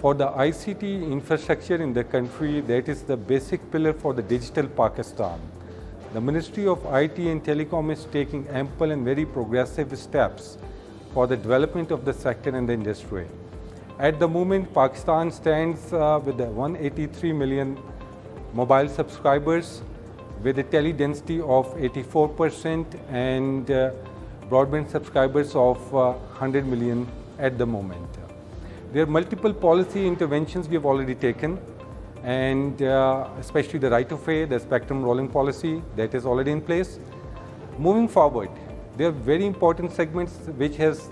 For the ICT infrastructure in the country, that is the basic pillar for the digital Pakistan. The Ministry of IT and Telecom is taking ample and very progressive steps for the development of the sector and the industry. At the moment, Pakistan stands with 183 million mobile subscribers with a tele density of 84% and broadband subscribers of 100 million at the moment. There are multiple policy interventions we have already taken, and especially the right of way, the spectrum rolling policy that is already in place. Moving forward, there are very important segments which has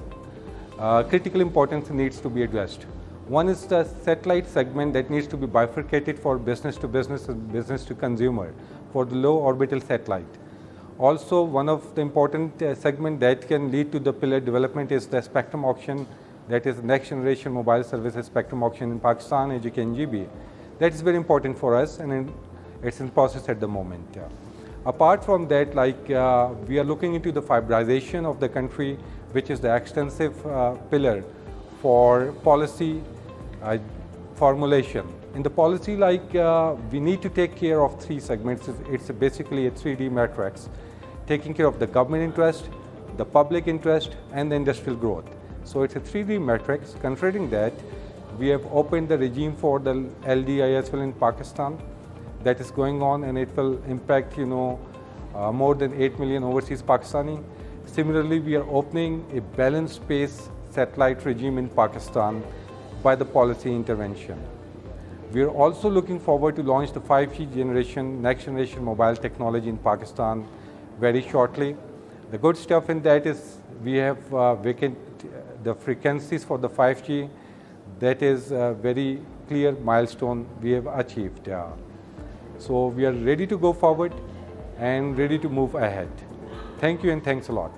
critical importance and needs to be addressed. One is the satellite segment that needs to be bifurcated for business to business and business to consumer for the low orbital satellite. Also, one of the important segment that can lead to the pillar development is the spectrum auction, that is next generation mobile services spectrum auction in Pakistan, as you can GB. That is very important for us, and it's in process at the moment. Apart from that, we are looking into the fiberization of the country, which is the extensive pillar for policy formulation. In the policy, we need to take care of three segments. It's basically a 3D matrix, taking care of the government interest, the public interest, and the industrial growth. So it's a 3D matrix. Considering that, we have opened the regime for the LDI as well in Pakistan. That is going on, and it will impact, more than 8 million overseas Pakistani. Similarly, we are opening a balanced space satellite regime in Pakistan by the policy intervention. We are also looking forward to launch the 5G generation, next generation mobile technology in Pakistan very shortly. The good stuff in that is we have the frequencies for the 5G. That is a very clear milestone we have achieved. So we are ready to go forward and ready to move ahead. Thank you and thanks a lot.